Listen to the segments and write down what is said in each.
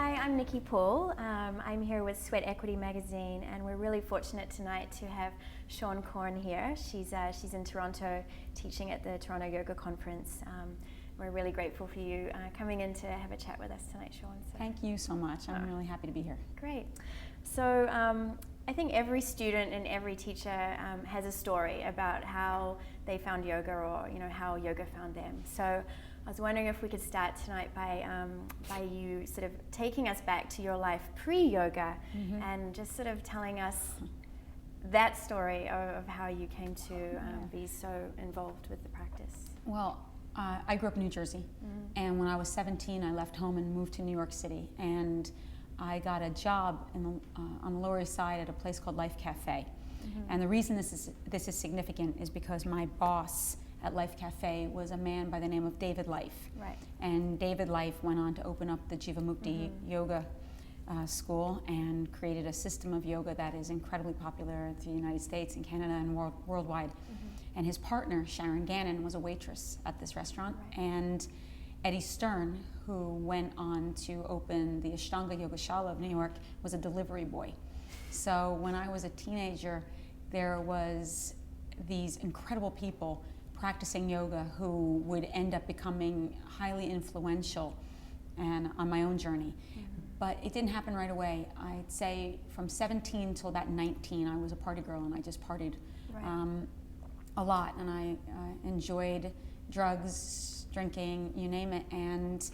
Hi, I'm Nikki Paul. I'm here with Sweat Equity Magazine, and we're really fortunate tonight to have Seane here. She's in Toronto teaching at the Toronto Yoga Conference. We're really grateful for you coming in to have a chat with us tonight, Seane. So. Thank you so much. I'm really happy to be here. Great. So I think every student and every teacher has a story about how they found yoga, or how yoga found them. So I was wondering if we could start tonight by you sort of taking us back to your life pre-yoga, and just sort of telling us that story of how you came to be so involved with the practice. Well, I grew up in New Jersey, and when I was 17, I left home and moved to New York City, and I got a job on the Lower East Side at a place called Life Cafe. And the reason this is significant is because my boss at Life Cafe was a man by the name of David Life. Right. And David Life went on to open up the Jivamukti Yoga School and created a system of yoga that is incredibly popular in the United States and Canada and worldwide. And his partner, Sharon Gannon, was a waitress at this restaurant. Right. And Eddie Stern, who went on to open the Ashtanga Yoga Shala of New York, was a delivery boy. So when I was a teenager, there was these incredible people practicing yoga who would end up becoming highly influential and on my own journey. But it didn't happen right away. I'd say from 17 till about 19, I was a party girl, and I just partied a lot, and I enjoyed drugs, drinking, you name it. And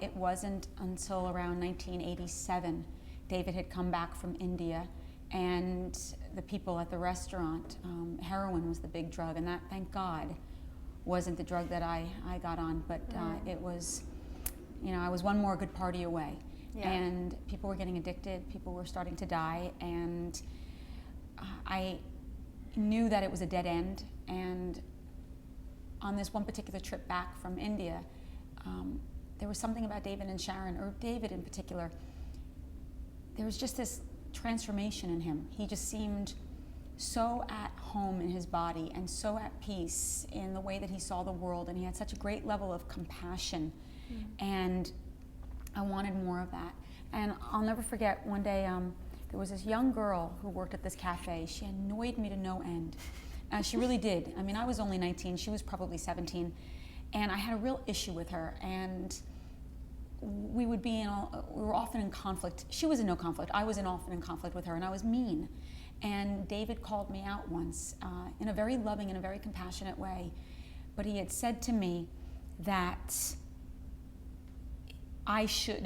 it wasn't until around 1987, David had come back from India, and the people at the restaurant, heroin was the big drug, and that, thank God, wasn't the drug that I got on, but it was, I was one more good party away. Yeah. And people were getting addicted, people were starting to die, and I knew that it was a dead end. And on this one particular trip back from India, there was something about David and Sharon, or David in particular. There was just this transformation in him. He just seemed so at home in his body and so at peace in the way that he saw the world, and he had such a great level of compassion, and I wanted more of that. And I'll never forget one day, there was this young girl who worked at this cafe. She annoyed me to no end. She really did. I mean, I was only 19, she was probably 17, and I had a real issue with her, and we were often in conflict. She was in no conflict. I was often in conflict with her, and I was mean. And David called me out once in a very loving and a very compassionate way. But he had said to me that I should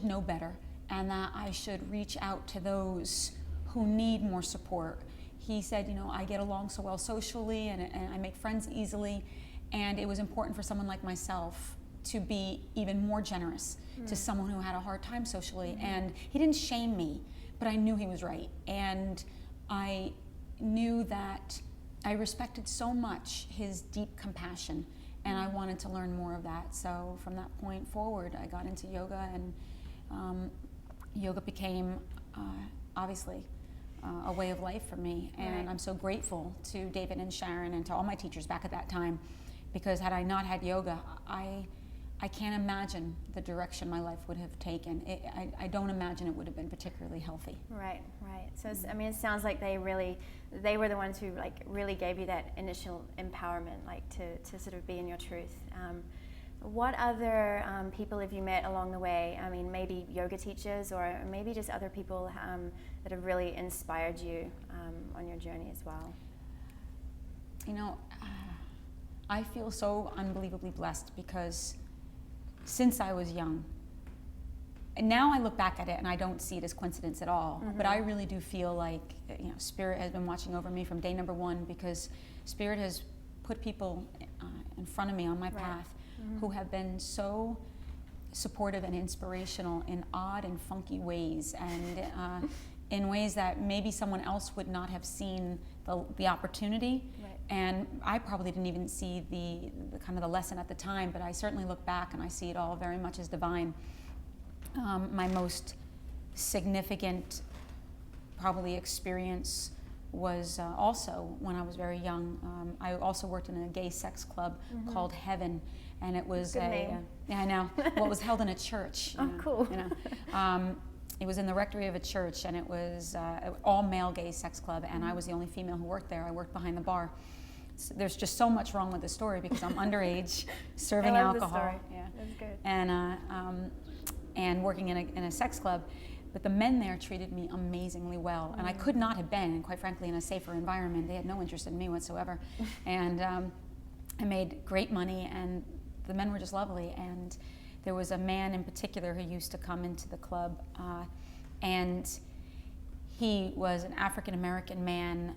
know better, and that I should reach out to those who need more support. He said, I get along so well socially, and I make friends easily, and it was important for someone like myself to be even more generous to someone who had a hard time socially. And he didn't shame me, but I knew he was right. And I knew that I respected so much his deep compassion, and I wanted to learn more of that. So from that point forward, I got into yoga, and yoga became obviously a way of life for me. And I'm so grateful to David and Sharon and to all my teachers back at that time, because had I not had yoga, I can't imagine the direction my life would have taken. I don't imagine it would have been particularly healthy. Right. So it sounds like they were the ones who really gave you that initial empowerment, to sort of be in your truth. What other people have you met along the way? I mean, maybe yoga teachers, or maybe just other people that have really inspired you on your journey as well. I feel so unbelievably blessed, because since I was young, and now I look back at it and I don't see it as coincidence at all, but I really do feel like Spirit has been watching over me from day number one, because Spirit has put people in front of me on my path who have been so supportive and inspirational in odd and funky ways, and in ways that maybe someone else would not have seen the opportunity. And I probably didn't even see the kind of the lesson at the time, but I certainly look back and I see it all very much as divine. My most significant probably experience was also when I was very young. I also worked in a gay sex club called Heaven, and it was Good name. Yeah, I know. Well, it was held in a church. Oh, cool. You know, it was in the rectory of a church, and it was all male gay sex club, and I was the only female who worked there. I worked behind the bar. So there's just so much wrong with the story because I'm underage, serving I love alcohol. The story. Yeah, that's good. And working in a sex club. But the men there treated me amazingly well, and I could not have been, quite frankly, in a safer environment. They had no interest in me whatsoever, and I made great money, and the men were just lovely. And there was a man in particular who used to come into the club, and he was an African American man,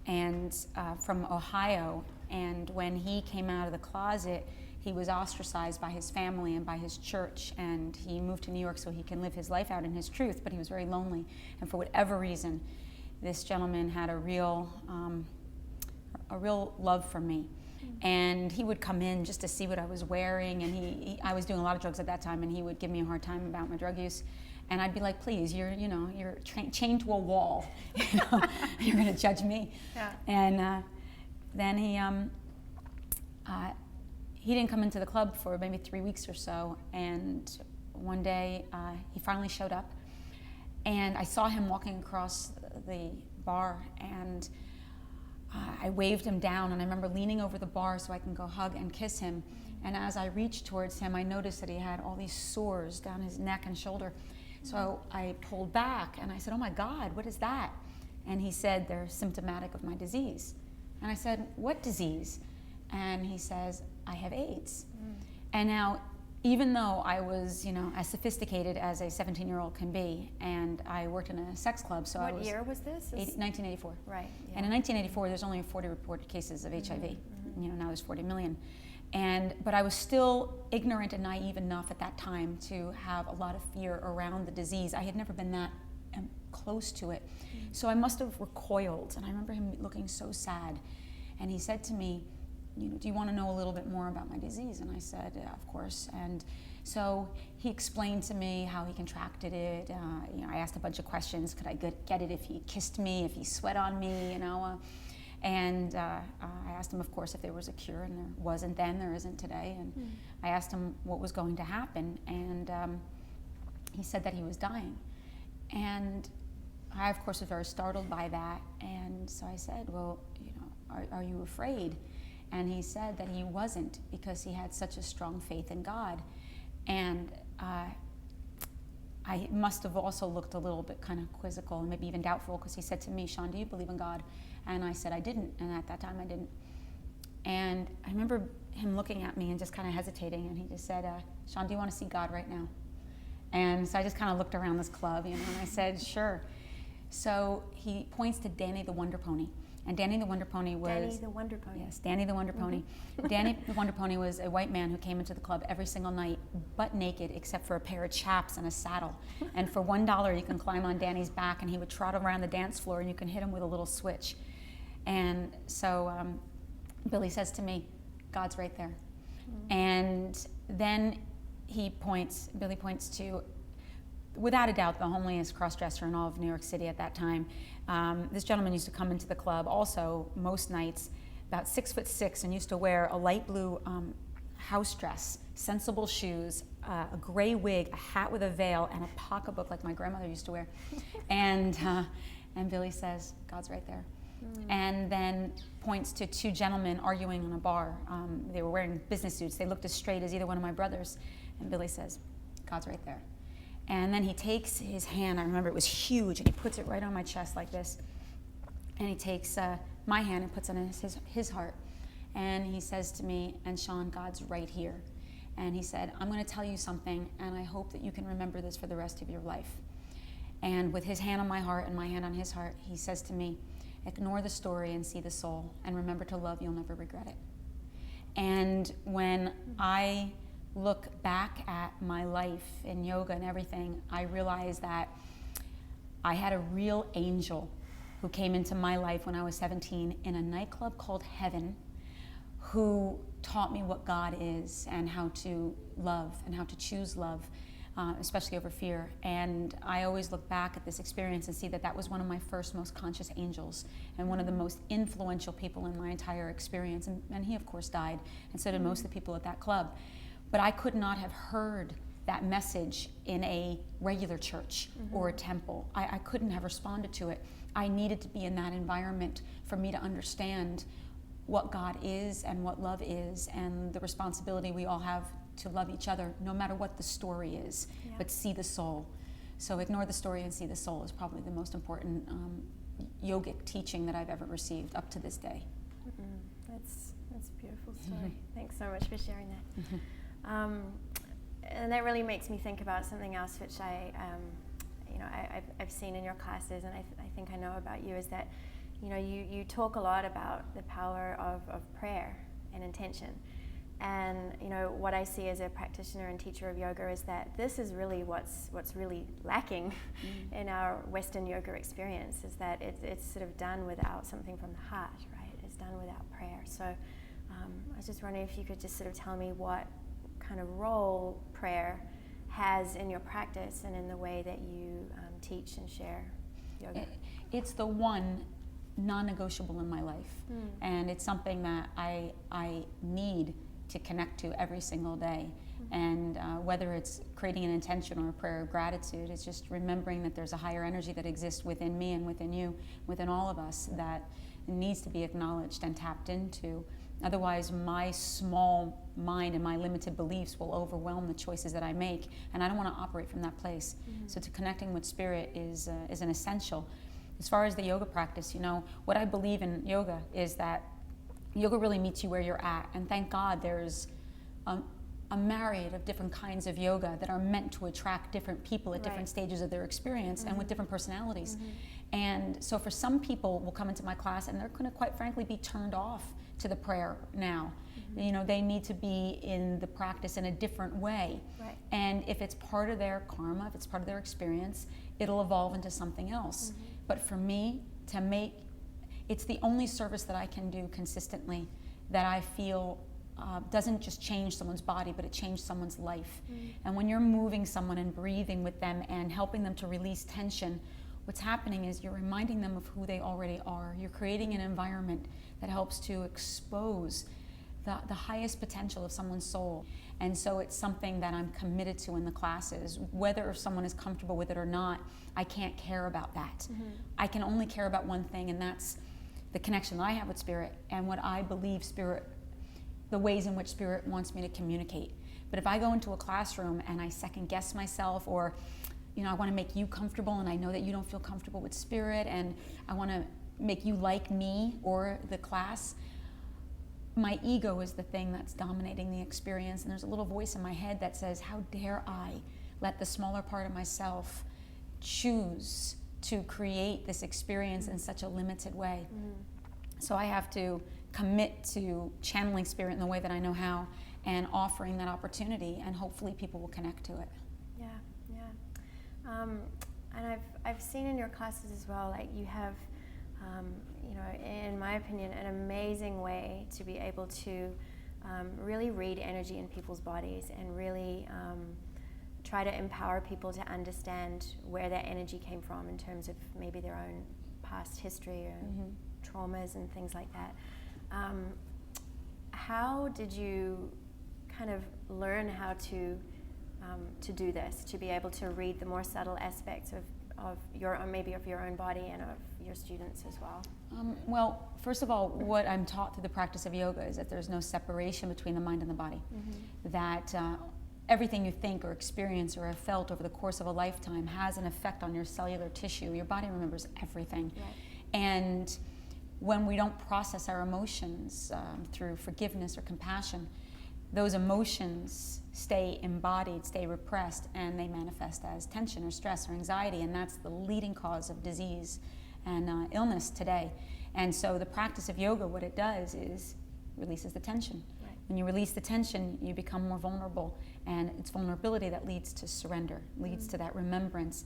and from Ohio. And when he came out of the closet, he was ostracized by his family and by his church, and he moved to New York so he can live his life out in his truth, but he was very lonely. And for whatever reason, this gentleman had a real love for me. And he would come in just to see what I was wearing, and I was doing a lot of drugs at that time, and he would give me a hard time about my drug use. And I'd be like, please, you're chained to a wall, you're gonna judge me. Yeah. And then he didn't come into the club for maybe 3 weeks or so, and one day he finally showed up, and I saw him walking across the bar, and I waved him down, and I remember leaning over the bar so I can go hug and kiss him. And as I reached towards him, I noticed that he had all these sores down his neck and shoulder. So I pulled back, and I said, "Oh my God, what is that?" And he said, "They're symptomatic of my disease." And I said, "What disease?" And he says, "I have AIDS." And now, even though I was, as sophisticated as a 17-year-old can be, and I worked in a sex club, so What year was this? 1984. Right. Yeah. And in 1984, there's only 40 reported cases of HIV. Now there's 40 million. But I was still ignorant and naive enough at that time to have a lot of fear around the disease. I had never been that close to it. So I must have recoiled. And I remember him looking so sad. And he said to me, "Do you want to know a little bit more about my disease?" And I said, "Yeah, of course." And so he explained to me how he contracted it. I asked a bunch of questions. Could I get it if he kissed me, if he sweat on me, And I asked him, of course, if there was a cure, and there wasn't then, there isn't today. And I asked him what was going to happen, and he said that he was dying. And I, of course, was very startled by that. And so I said, "Well, are you afraid?" And he said that he wasn't, because he had such a strong faith in God. And I must have also looked a little bit kind of quizzical and maybe even doubtful, because he said to me, "Seane, do you believe in God?" And I said I didn't, and at that time I didn't. And I remember him looking at me and just kind of hesitating, and he just said, "Seane, do you want to see God right now?" And so I just kind of looked around this club, and I said, "Sure." So he points to Danny the Wonder Pony. And Danny the Wonder Pony was... Danny the Wonder Pony. Yes, Danny the Wonder Pony. Danny the Wonder Pony was a white man who came into the club every single night, butt naked, except for a pair of chaps and a saddle. And for $1, you can climb on Danny's back, and he would trot around the dance floor, and you can hit him with a little switch. And so Billy says to me, "God's right there." And then Billy points to, without a doubt, the homeliest cross-dresser in all of New York City at that time. This gentleman used to come into the club also most nights, about 6'6", and used to wear a light blue house dress, sensible shoes, a gray wig, a hat with a veil, and a pocketbook like my grandmother used to wear. And Billy says, "God's right there." And then points to two gentlemen arguing in a bar. They were wearing business suits. They looked as straight as either one of my brothers. And Billy says, "God's right there." And then he takes his hand, I remember it was huge, and he puts it right on my chest like this. And he takes my hand and puts it on his heart. And he says to me, "And Seane, God's right here." And he said, "I'm going to tell you something, and I hope that you can remember this for the rest of your life." And with his hand on my heart and my hand on his heart, he says to me, "Ignore the story and see the soul, and remember to love, you'll never regret it." And when I look back at my life in yoga and everything, I realize that I had a real angel who came into my life when I was 17 in a nightclub called Heaven, who taught me what God is and how to love and how to choose love. especially over fear. And I always look back at this experience and see that that was one of my first most conscious angels and one of the most influential people in my entire experience. And he, of course, died, and so did most of the people at that club. But I could not have heard that message in a regular church or a temple. I couldn't have responded to it. I needed to be in that environment for me to understand what God is and what love is, and the responsibility we all have to love each other no matter what the story is, but see the soul. So ignore the story and see the soul is probably the most important yogic teaching that I've ever received up to this day. That's a beautiful story. Thanks so much for sharing that. And that really makes me think about something else which I've seen in your classes, and I think I know about you, is that you talk a lot about the power of prayer and intention. And what I see as a practitioner and teacher of yoga is that this is really what's really lacking in our Western yoga experience, is that it's sort of done without something from the heart, right? It's done without prayer. So I was just wondering if you could just sort of tell me what kind of role prayer has in your practice and in the way that you teach and share yoga. It's the one non-negotiable in my life, and it's something that I need to connect to every single day. And whether it's creating an intention or a prayer of gratitude, it's just remembering that there's a higher energy that exists within me and within you, within all of us, that needs to be acknowledged and tapped into. Otherwise, my small mind and my limited beliefs will overwhelm the choices that I make, and I don't want to operate from that place. So to connecting with spirit is an essential. As far as the yoga practice, what I believe in yoga is that yoga really meets you where you're at, and thank God there's a myriad of different kinds of yoga that are meant to attract different people at different stages of their experience and with different personalities. And so for some people will come into my class and they're going to, quite frankly, be turned off to the prayer now. They need to be in the practice in a different way. And if it's part of their karma, if it's part of their experience, it'll evolve into something else. But for me, it's the only service that I can do consistently that I feel doesn't just change someone's body, but it changed someone's life. And when you're moving someone and breathing with them and helping them to release tension, what's happening is you're reminding them of who they already are. You're creating an environment that helps to expose the highest potential of someone's soul. And so it's something that I'm committed to in the classes. Whether someone is comfortable with it or not, I can't care about that. I can only care about one thing, and that's the connection that I have with spirit and what I believe spirit, the ways in which spirit wants me to communicate. But if I go into a classroom and I second guess myself, or I want to make you comfortable and I know that you don't feel comfortable with spirit, and I want to make you like me or the class, my ego is the thing that's dominating the experience, and there's a little voice in my head that says, how dare I let the smaller part of myself choose to create this experience in such a limited way. So I have to commit to channeling spirit in the way that I know how and offering that opportunity, and hopefully people will connect to it. And I've seen in your classes as well, like you have, in my opinion, an amazing way to be able to really read energy in people's bodies and really try to empower people to understand where their energy came from in terms of maybe their own past history or traumas and things like that. How did you kind of learn how to do this, to be able to read the more subtle aspects of your own body and of your students as well? Well, first of all, what I'm taught through the practice of yoga is that there's no separation between the mind and the body. That everything you think or experience or have felt over the course of a lifetime has an effect on your cellular tissue. Your body remembers everything. And when we don't process our emotions through forgiveness or compassion, those emotions stay embodied, stay repressed, and they manifest as tension or stress or anxiety, and that's the leading cause of disease and illness today. And so the practice of yoga, what it does is releases the tension. When you release the tension, you become more vulnerable, and it's vulnerability that leads to surrender, leads to that remembrance.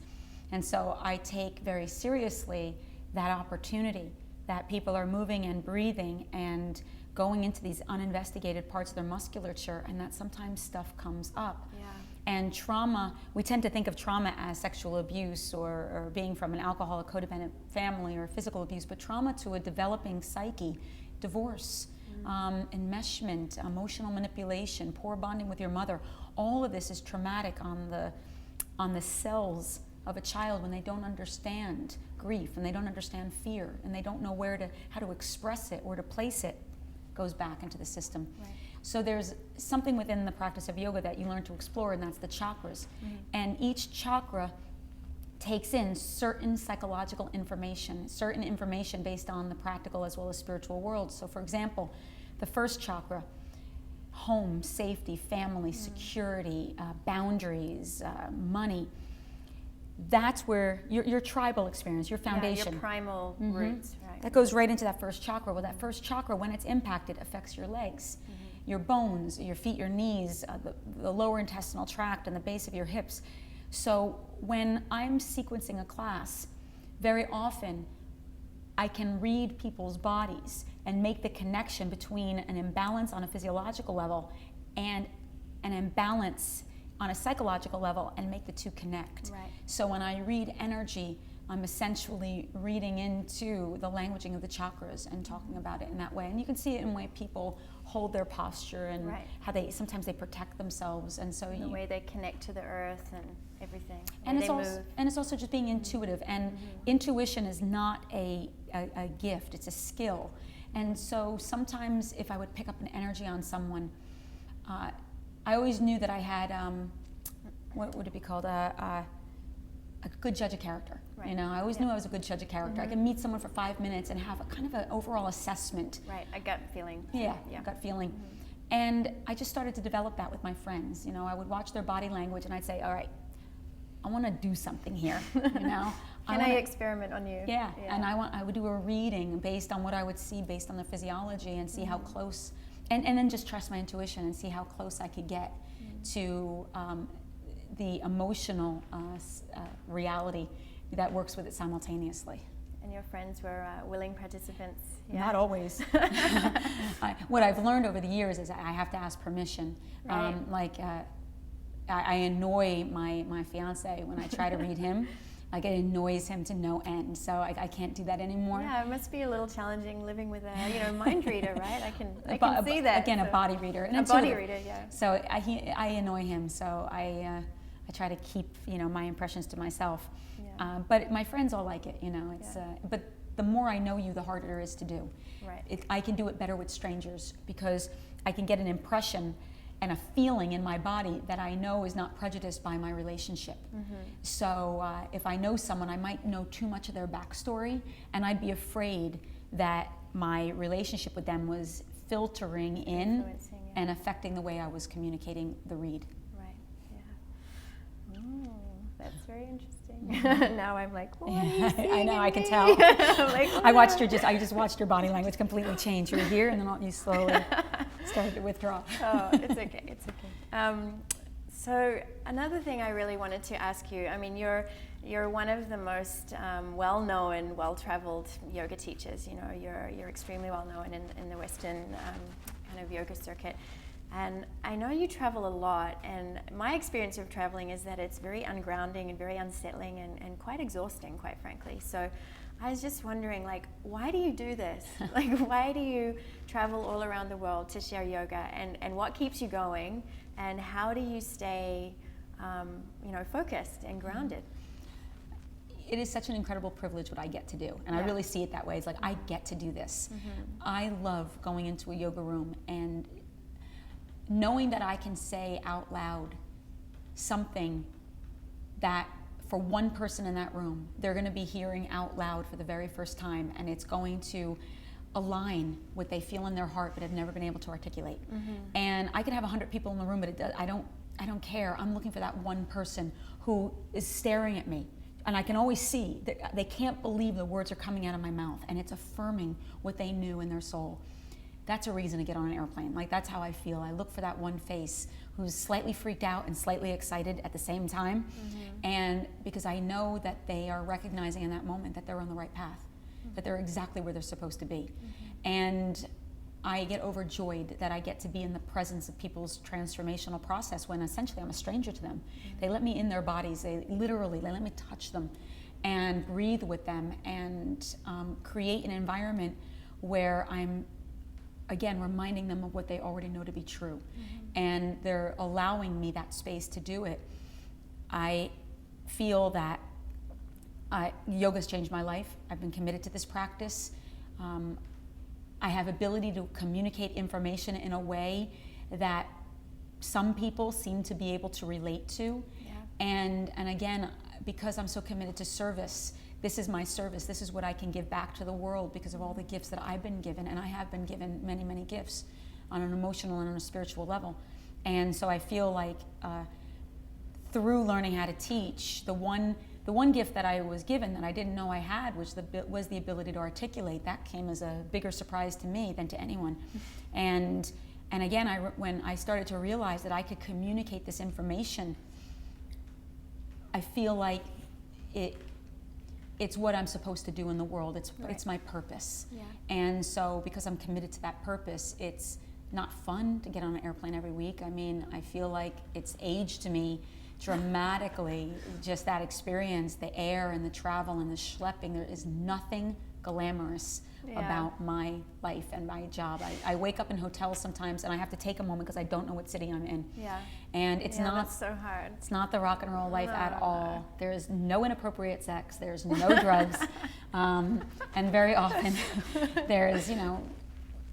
And so I take very seriously that opportunity that people are moving and breathing and going into these uninvestigated parts of their musculature, and that sometimes stuff comes up. And trauma, we tend to think of trauma as sexual abuse or being from an alcoholic codependent family or physical abuse, but trauma to a developing psyche, divorce, enmeshment, emotional manipulation, poor bonding with your mother, all of this is traumatic on the cells of a child when they don't understand grief and they don't understand fear and they don't know how to express it or to place it, goes back into the system. Right. So there's something within the practice of yoga that you learn to explore, and that's the chakras. And each chakra takes in certain psychological information, certain information based on the practical as well as spiritual world. So for example, the first chakra, home, safety, family, security, boundaries, money, that's where your tribal experience, your foundation. Yeah, your primal roots, right. That goes right into that first chakra. Well, that first chakra, when it's impacted, affects your legs, your bones, your feet, your knees, the lower intestinal tract, and the base of your hips. So when I'm sequencing a class, very often I can read people's bodies and make the connection between an imbalance on a physiological level and an imbalance on a psychological level and make the two connect. Right. So when I read energy, I'm essentially reading into the languaging of the chakras and talking about it in that way. And you can see it in the way people hold their posture and how sometimes they protect themselves. And so the way they connect to the earth and everything. And it's also just being intuitive. And intuition is not a gift, it's a skill. And so sometimes if I would pick up an energy on someone, I always knew that I had, what would it be called, a good judge of character. Right. You know, I always knew I was a good judge of character. I can meet someone for 5 minutes and have a kind of an overall assessment. Right, a gut feeling. Yeah, a gut feeling. And I just started to develop that with my friends. You know, I would watch their body language and I'd say, all right, I want to do something here, you know. Can I experiment on you? Yeah, and I would do a reading based on what I would see based on the physiology and see how close, and then just trust my intuition and see how close I could get to the emotional reality that works with it simultaneously. And your friends were willing participants? Yeah? Not always. What I've learned over the years is I have to ask permission. Right. I annoy my fiance when I try to read him. Like, it annoys him to no end, so I can't do that anymore. Yeah, it must be a little challenging living with a mind reader, right? I can see that. Again, so. A body reader. A body reader, yeah. So I annoy him, so I try to keep my impressions to myself. Yeah. But my friends all like it, It's but the more I know you, the harder it is to do. Right. I can do it better with strangers because I can get an impression and a feeling in my body that I know is not prejudiced by my relationship. So if I know someone, I might know too much of their backstory, and I'd be afraid that my relationship with them was filtering in and affecting the way I was communicating the read. Right, yeah. Ooh, that's very interesting. Now I'm like, what are you seeing I know, I can tell. Like, I just watched your body language completely change. You were here, and then you slowly started to withdraw. Oh, it's okay, it's okay. So another thing I really wanted to ask you, I mean, you're one of the most well-known, well-traveled yoga teachers. You're extremely well-known in the Western kind of yoga circuit. And I know you travel a lot, and my experience of traveling is that it's very ungrounding and very unsettling and quite exhausting, quite frankly. So I was just wondering, why do you do this? Why do you travel all around the world to share yoga, and what keeps you going, and how do you stay, focused and grounded? It is such an incredible privilege what I get to do, and I really see it that way. It's like, I get to do this. I love going into a yoga room and knowing that I can say out loud something that for one person in that room, they're going to be hearing out loud for the very first time, and it's going to align what they feel in their heart but have never been able to articulate. And I could have 100 people in the room, but I don't care. I'm looking for that one person who is staring at me, and I can always see that they can't believe the words are coming out of my mouth, and it's affirming what they knew in their soul. That's a reason to get on an airplane. That's how I feel. I look for that one face who's slightly freaked out and slightly excited at the same time. And because I know that they are recognizing in that moment that they're on the right path, that they're exactly where they're supposed to be. And I get overjoyed that I get to be in the presence of people's transformational process when essentially I'm a stranger to them. They let me in their bodies. They let me touch them and breathe with them and create an environment where I'm, again, reminding them of what they already know to be true. And they're allowing me that space to do it. I feel that yoga's changed my life. I've been committed to this practice. I have ability to communicate information in a way that some people seem to be able to relate to. Yeah. And again, because I'm so committed to service, this is my service. This is what I can give back to the world because of all the gifts that I've been given, and I have been given many, many gifts on an emotional and on a spiritual level. And so I feel like through learning how to teach, the one gift that I was given that I didn't know I had was the ability to articulate. That came as a bigger surprise to me than to anyone. And again, when I started to realize that I could communicate this information, I feel like it's what I'm supposed to do in the world. It's my purpose. Yeah. And so because I'm committed to that purpose, it's not fun to get on an airplane every week. I mean, I feel like it's aged to me dramatically, just that experience, the air and the travel and the schlepping. There is nothing glamorous about my life and my job. I wake up in hotels sometimes and I have to take a moment because I don't know what city I'm in. Yeah. And it's not that's so hard. It's not the rock and roll life at all. There is no inappropriate sex. There's no drugs, and very often there is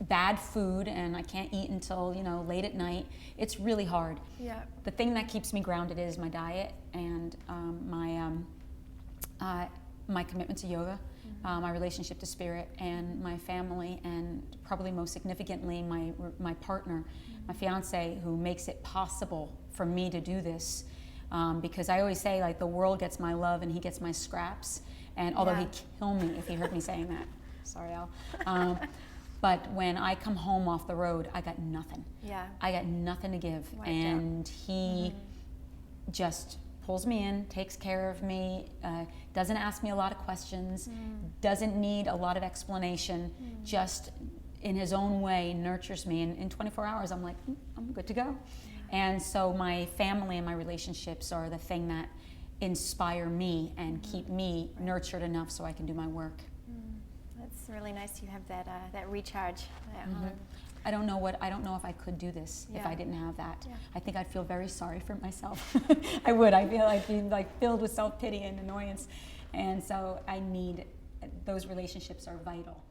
bad food, and I can't eat until late at night. It's really hard. Yeah. The thing that keeps me grounded is my diet and my commitment to yoga, my relationship to spirit, and my family, and probably most significantly my partner, my fiance, who makes it possible for me to do this. Because I always say, like, the world gets my love and he gets my scraps. And although he'd kill me if he heard me saying that, sorry, Al. But when I come home off the road, I got nothing. Yeah. I got nothing to give. Wiped and he just pulls me in, takes care of me, doesn't ask me a lot of questions, doesn't need a lot of explanation, just in his own way nurtures me. And in 24 hours, I'm like, I'm good to go. And so my family and my relationships are the thing that inspire me and keep me nurtured enough so I can do my work. It's really nice you have that recharge at home. I don't know if I could do this if I didn't have that. Yeah. I think I'd feel very sorry for myself. I would. I feel like being filled with self-pity and annoyance. And so I need, those relationships are vital.